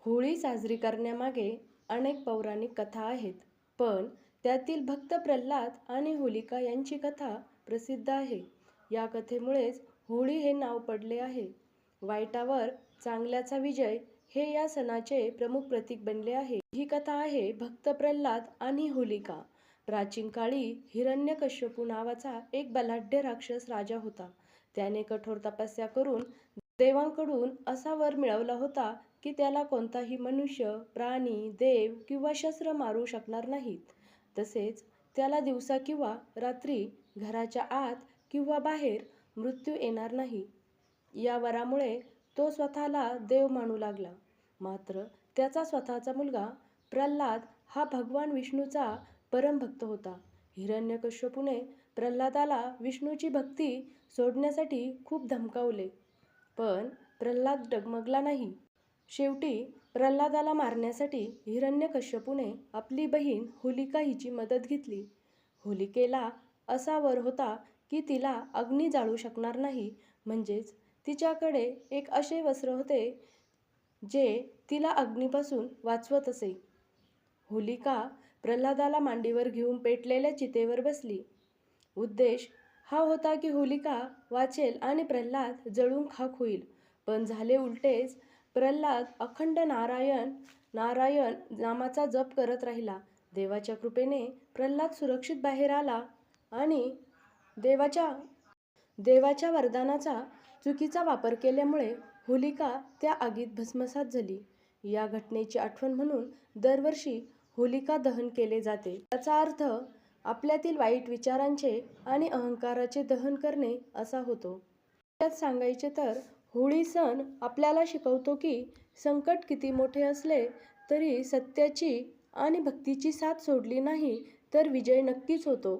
होळी साजरी करण्यामागे अनेक पौराणिक कथा आहेत, पण त्यातील भक्त प्रल्हाद आणि होलिका यांची कथा प्रसिद्ध आहे. या कथेमुळेच होळी हे नाव पडले आहे. वाईटावर चांगल्याचा विजय हे या सणाचे प्रमुख प्रतीक बनले आहे. ही कथा आहे भक्त प्रल्हाद आणि होलिका. प्राचीन काळी हिरण्यकश्यपू नावाचा एक बलाढ्य राक्षस राजा होता. त्याने कठोर तपस्या करून देवांकडून असा वर मिळवला होता की त्याला कोणताही मनुष्य, प्राणी, देव किंवा शस्त्र मारू शकणार नाहीत. तसेच त्याला दिवसा किंवा रात्री, घराच्या आत किंवा बाहेर मृत्यू येणार नाही. या वरामुळे तो स्वतःला देव मानू लागला. मात्र त्याचा स्वतःचा मुलगा प्रल्हाद हा भगवान विष्णूचा परमभक्त होता. हिरण्यकश्यपूने प्रल्हादाला विष्णूची भक्ती सोडण्यासाठी खूप धमकावले, पण प्रल्हाद डगमगला नाही. शेवटी प्रल्हादाला मारण्यासाठी हिरण्यकश्यपूने आपली बहीण होलिका हिची मदत घेतली. होलिकेला असा वर होता की तिला अग्नी जाळू शकणार नाही, म्हणजेच तिच्याकडे एक असे वस्त्र होते जे तिला अग्नीपासून वाचवत असे. होलिका प्रल्हादाला मांडीवर घेऊन पेटलेल्या चितेवर बसली. उद्देश हा होता की होलिका वाचेल आणि प्रल्हाद जळून खाक होईल. पण झाले उलटेच. प्रल्हाद अखंड नारायण नारायण नामाचा जप करत राहिला. देवाच्या कृपेने प्रल्हाद सुरक्षित बाहेर आला आणि देवाच्या वरदानाचा चुकीचा वापर केल्यामुळे होलिका त्या आगीत भस्मसात झाली. या घटनेची आठवण म्हणून दरवर्षी होलिका दहन केले जाते. याचा अर्थ आपल्यातील वाईट विचारांचे आणि अहंकाराचे दहन करणे असा होतो. त्यात सांगायचे तर होळी सण आपल्याला शिकवतो की संकट किती मोठे असले तरी सत्याची आणि भक्तीची साथ सोडली नाही तर विजय नक्कीच होतो.